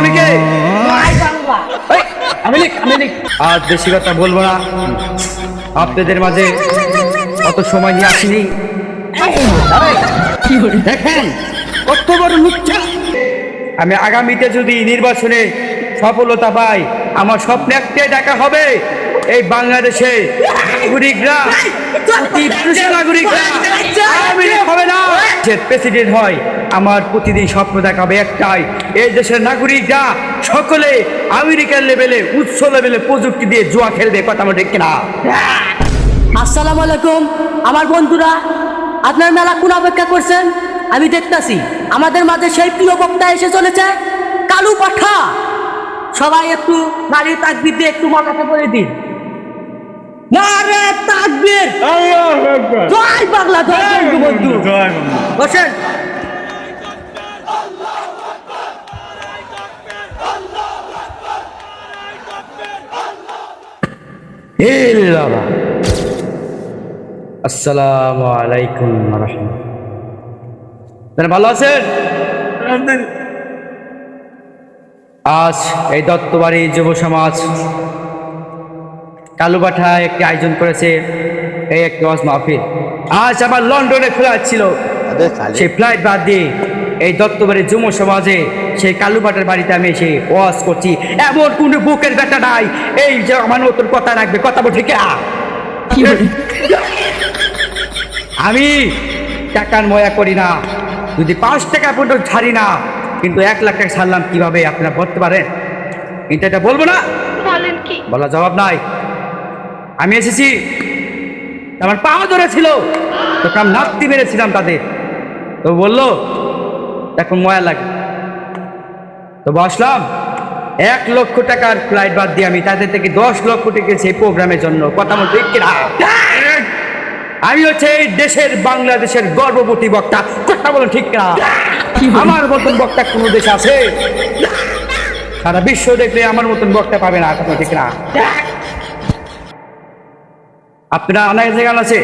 আমি কে? আমি লিখ। আজ বেশি কথা বলবো না, আপনাদের মাঝে অত সময় নিয়ে আসিনি। দেখেন কত বড় মিথ্যা। আমি আগামীতে যদি নির্বাচনে সফলতা পাই, আমার স্বপ্ন একটাই দেখা হবে, এই বাংলাদেশে নাগরিকরা হবে না, প্রেসিডেন্ট হয়। আমার প্রতিদিন স্বপ্ন দেখাবে একটাই, এই দেশের নাগরিকরা সকলে আমেরিকার লেভেলে উচ্চ লেভেলে প্রযুক্তি দিয়ে জুয়া খেলবে। কথা বলে কিনা? আসসালামু আলাইকুম আমার বন্ধুরা, আপনার মেলা কোন অপেক্ষা করছেন? আমি দেখতাছি আমাদের মাঝে সেই প্রিয় বক্তা এসে চলেছে, কালু পাঠা। সবাই একটু নারী তাকবীর দিয়ে একটু মাথাতে করে দিন। নারে তাকবীর, জয় বাংলা, জয় বঙ্গবন্ধু। বসেন। আসসালামু আলাইকুম রাহমাতুল্লাহ। ভালো আছেন? আজ এই দত্তবাড়ি যুব সমাজ কালুপাঠা একটি আয়োজন করেছে, এই একটি ওয়াজ মাহফিল। আজ আমার লন্ডনে খোলা ছিল, সেই ফ্লাইট বাদ দিয়ে এই দত্তবাড়ির যুব সমাজে সেই কালুপাঠার বাড়িতে আমি এসে ওয়াজ করছি। এমন কোনো বুকের ব্যথা নাই এই যে আমার নতুন কথা রাখবে। কথা বল ঠিক না? আমি টাকার ময়া করি না, যদি 5 টাকা পর্যন্ত ছাড়ি না, কিন্তু 1 লাখ টাকা ছাড়লাম কিভাবে আপনারা বলতে পারেন? কিন্তু এটা বলবো না, বলেন কি? বলা জবাব নাই। আমি এসেছি, আমার পা ধরেছিল, তখন আমি নাপ্তি মেরেছিলাম তাদের, তো বললো এখন ময়া লাগে, তো বসলাম। 1 লক্ষ টাকার ফ্লাইট বাদ দিয়ে আমি তাদের থেকে 10 লক্ষ টাকা সেই প্রোগ্রামের জন্য। কথা বলতে কিনা? আমি হচ্ছে এই দেশের বাংলাদেশের গর্ভবতী বক্তা। কথা বলো ঠিক না? আমার মতন বক্তা কোন দেশ আছে? সারা বিশ্ব দেখলে আমার মতন বক্তা পাবে না। কথা ঠিক না? আপনারা অনেক জায়গা আছে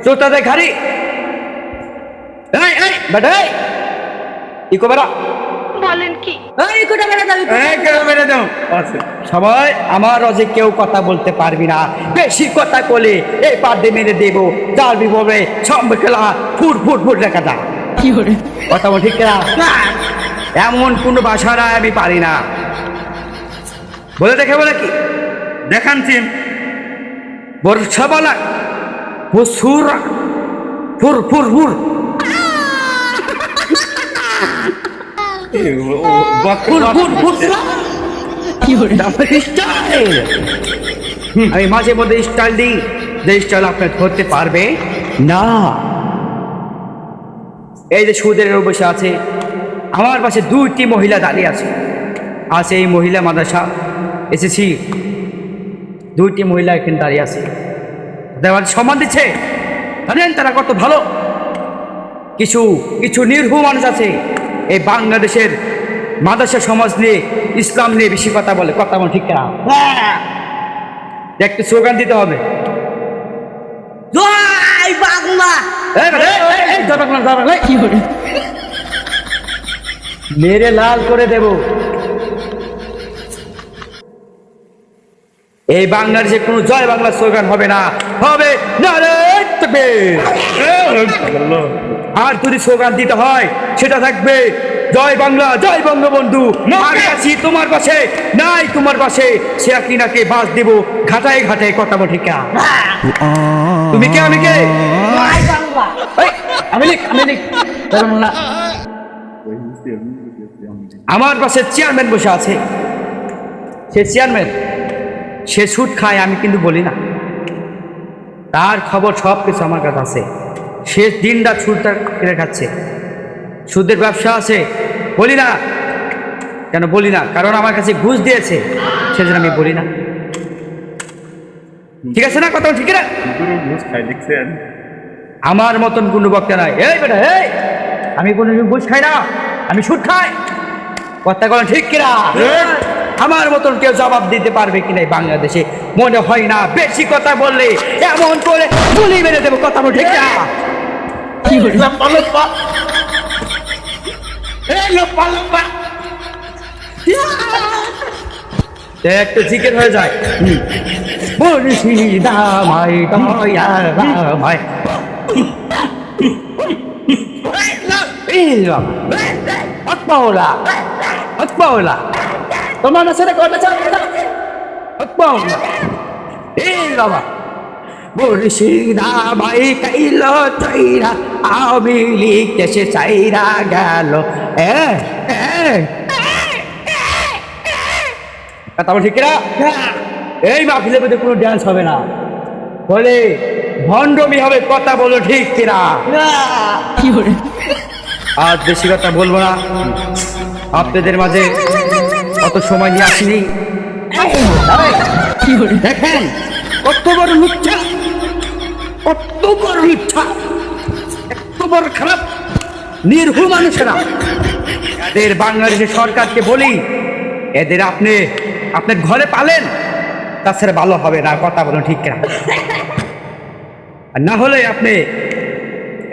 শ্রোতাদের ঘাড়ি ইকো বেড়া বলেন কি? সবাই আমার রজে কেউ কথা বলতে পারবি না, বেশি কথা বলে এই পার্দে মেরে দেব, যার বিপদে সব খেলা ফুট ফুট ফুট দেখা দা। কথা বল ঠিক না? এমন কোন ভাষা আমি পারি না। বলে দেখে বলে কি দেখান সিম বর্ষা বলা ফুর ফুর ফুর ফুর। আমি মাঝে মধ্যে স্টাইল দিই, যে স্টাইল আপনি ধরতে পারবে না। এই যে সুদের বসে আছে, আমার পাশে 2টি মহিলা দাঁড়িয়ে আছে। এই মহিলা মাদ্রাসা এসেছি, 2টি মহিলা এখানে দাঁড়িয়ে আছে, দেওয়ার সম্মান দিচ্ছে। জানেন তারা কত ভালো? কিছু কিছু নির্ভু মানুষ আছে এই বাংলাদেশের মাদ্রাসা সমাজ নিয়ে, ইসলাম নিয়ে বেশি কথা বলে। কথা বল ঠিক না? একটু স্লোগান দিতে হবে, জয় বাংলা। মেরে লাল করে দেব। এই বাংলাদেশে কোনো জয় বাংলা স্লোগান হবে না, হবে আর যদি স্লোগান দিতে হয় সেটা থাকবে জয় বাংলা, জয় বঙ্গবন্ধু। আর আছি তোমার পাশে, নাই তোমার পাশে, সে কিনাকে বাস দেব ঘাটায় ঘাটায়। কথা বল ঠিক না? তুমি কে আমি কে? আমি লিখ। আমার পাশে চেয়ারম্যান বসে আছে, সে চেয়ারম্যান, সে সুদ খায়, আমি কিন্তু বলি না। তার খবর সব কিছু আমার কাছে আছে। সে দিনটা সুদটা কিনে খাচ্ছে, সুদের ব্যবসা আছে। বলি না কেন? বলি না কারণ আমার কাছে ঘুষ দিয়েছে, সেজন্য আমি বলি না। ঠিক আছে না? কথা ঠিক না? আমার মতন কোনো বক্তা নাই। এই বেটা, এই আমি কোনো ঘুষ খাই না, আমি সুদ খাই। কথা বলেন ঠিক কিনা? আমার মতন কেউ জবাব দিতে পারবে কিনা বাংলাদেশে? মনে হয় না। বেশি কথা বললে এমন করে গুলি মেরে দেবো। কথা বল ঠিক না? একটু জিকের হয়ে যায়। মুর্শিদাবাই দয়া রামাই। আকবাউলা আকবাউলা তোমার না সেটা করতে চাও আকবাউলা এই বাবা মুর্শিদাবাই কাইল চাইরা আমি লিখতেছে চাইরা গেল কথা বল ঠিক না? এই মাহফিলের মধ্যে কোনো ড্যান্স হবে না, বলে ভণ্ডমি হবে। কথা বলো ঠিক কিনা? আর বেশি কথা বলবো না, আপনাদের মাঝে অত সময় নিয়ে আসিনি। দেখেন কত বড় লুচ্ছা, কত বড় লুচ্ছা, এত বড় খারাপ নির্ভুল মানুষেরা। এদের বাংলাদেশের সরকারকে বলি, এদের আপনি আপনার ঘরে পালেন, তাছাড়া ভালো হবে না। কথা বলুন ঠিক কিনা? আর না হলে আপনি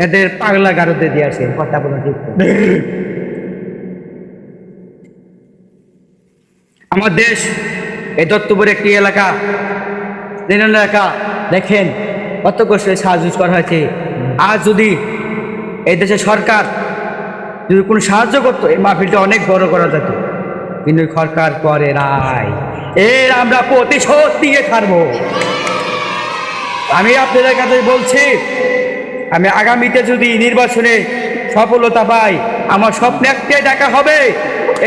এদের পাগলা গারদে দিয়ে আসেন। কথা বলুন ঠিক কিনা? আমার দেশ এই দত্তপুর একটি এলাকা, এলাকা দেখেন কত কষ্ট সাহায্য করা হয়েছে। আজ যদি এই দেশের সরকার যদি কোনো সাহায্য করতো, এই মাহফিলটা অনেক বড় করা যেত, কিন্তু সরকার করে নাই। এর আমরা প্রতিশোধ দিয়ে ছাড়বো। আমি আপনাদের কাছে বলছি, আমি আগামীতে যদি নির্বাচনে সফলতা পাই, আমার স্বপ্ন একটাই দেখা হবে,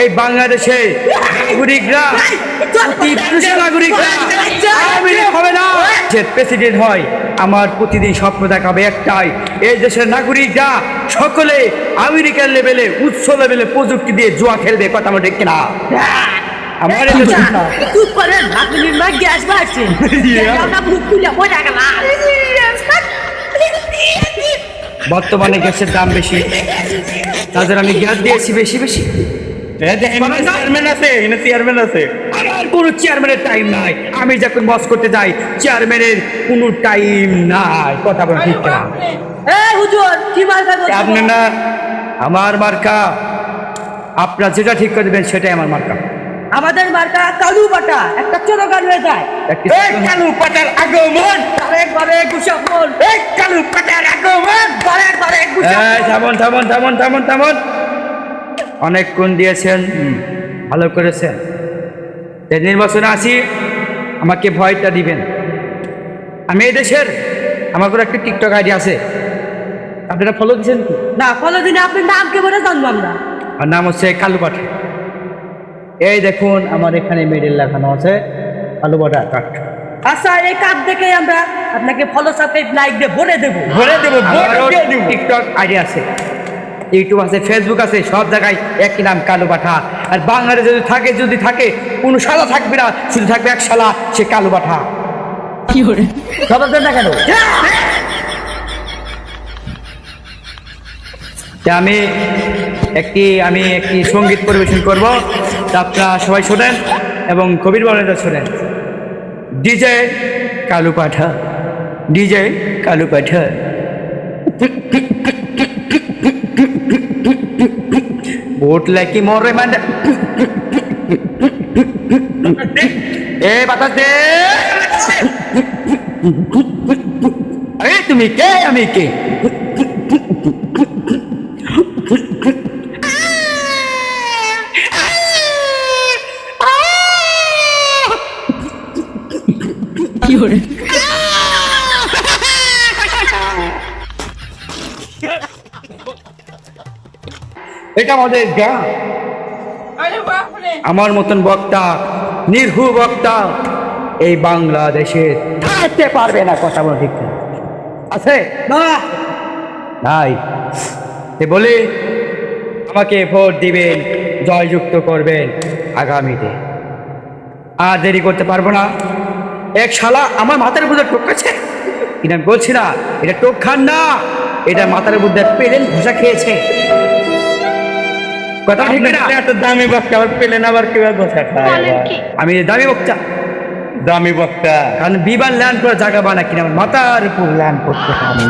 এই বাংলাদেশে নাগরিকরা নাগরিকরা হবে না, যে প্রেসিডেন্ট হয়, আমার প্রতিদিন স্বপ্ন দেখাবে একটাই, এই দেশের নাগরিকরা সকলে আমেরিকার লেভেলে, উচ্চ লেভেলে প্রযুক্তি দিয়ে জুয়া খেলবে। কথা আমার ঠিক কিনা? আমার চুপ করেন, আপনি নির্মাণ গ্যাস বাড়ছেন, বর্তমানে গ্যাসের দাম বেশি, তাদের আমি গ্যাস দিয়েছি বেশি বেশি। চেয়ারম্যান আছে, চেয়ারম্যান আছে, আমার কোনো চেয়ারম্যানের টাইম নাই। আমি যখন বস করতে যাই, চেয়ারম্যানের কোনো টাইম নাই। কথা বলা ঠিক না? হুজুর কি মার্কা করছেন? আপনি না, আমার মার্কা। আপনারা যেটা ঠিক করে দেবেন সেটাই আমার মার্কা। আমাদের মার্কা কালু পাটা, একটা ছোট গান হয়ে যায়। কালু পাটার আগমন, একবারে গুসাপন, কালু পাটার আগমন, একবারে গুসাপন। থামন থামন থামন থামন থামন। অনেকক্ষণ দিয়েছেন, ভালো করেছেন। নির্বাচনে আসি, আমাকে ভয়টা দিবেন। আমি এই দেশের, আমার কোনো একটা টিকটক আইডি আছে, আপনারা ফলো দিচ্ছেন কি? না, ফলো দিনে আপনার নাম কে বলে জানলাম না। আর নাম হচ্ছে কালু পাঠা। এই দেখুন আমার এখানে মেডেল লেখানো আছে কালু পাঠা কাঠ। আচ্ছা, এই কার্ড দেখে আমরা আপনাকে ফলো সাবস্ক্রাইব লাইক দিয়ে ভরে দেবো। টিকটক আইডি আছে, ইউটিউব আছে, ফেসবুক আছে, সব জায়গায় একই নাম কালু পাঠা। আর বাংলাদেশে যদি থাকে কোনো শালা থাকবে না, শুধু থাকবে এক শালা, সে কালু পাঠা। কি করে সবার জন্য কেন? আমি একটি সঙ্গীত পরিবেশন করব, তা আপনারা সবাই শোনেন এবং কবির বর্ণনা শোনেন। ডিজে কালু পাঠা, ডিজে কালু পাঠা। ভোট লাকি মরে মানে এ বাতাস দে। আরে তুমি কে, আমি কে? কি করে এটা আমাদের গ্রাম। আমার মতন বক্তা, নির্ভু বক্তা এই বাংলাদেশে থাকতে পারবে না। কথা বলা ঠিক আছে না? নাই। বলি আমাকে ভোট দিবেন, জয়যুক্ত করবেন আগামীতে। আর দেরি করতে পারবো না। এক শালা আমার মাথার মধ্যে টোকাচ্ছে, এটা আমি বলছি না, এটা টোক খান না, এটা মাথার মধ্যে পেলেন ঘষা খেয়েছে। কথা ঠিক না? এত দামি বক্তা আবার পেলেন আবার কিভাবে ঘষা খায়? আমি দামি বক্তা, দামি বক্তা, কারণ বিমান ল্যান্ড করার জায়গা বানা কিনা আমার মাথার উপর ল্যান্ড করতে পারি।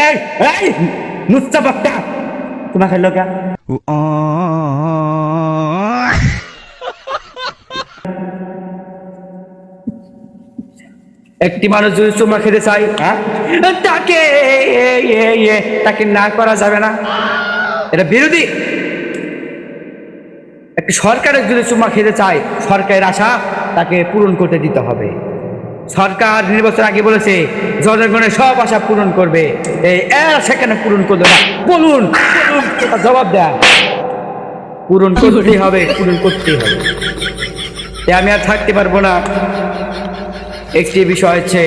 এই এই নুচ্চা বক্তা, তোমাকে লোকা একটি মানুষ যদি চুমা খেতে চায়, হ্যাঁ, তাকে না করা যাবে না, এটা বিরোধী। একটি সরকারের যদি চুমা খেতে চায়, সরকারের আশা তাকে পূরণ করতে দিতে হবে। সরকার নির্বাচন আগে বলেছে জনগণের সব আশা পূরণ করবে, এরা সেখানে পূরণ করবে না। বলুন বলুন, এটা জবাব দেন। পূরণ করতেই হবে, পূরণ করতেই হবে। আমি আর থাকতে পারবো না। একটি বিষয় হচ্ছে,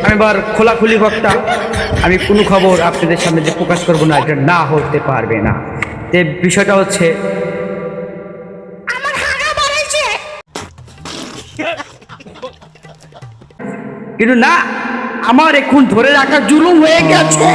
আমি এবার খোলাখুলি বক্তা, আমি কোনো খবর আপনাদের সামনে যে প্রকাশ করবো না, এটা না হতে পারবে না। যে বিষয়টা হচ্ছে, কিন্তু না, আমার এখন ধরে রাখা জুলুম হয়ে গেছে।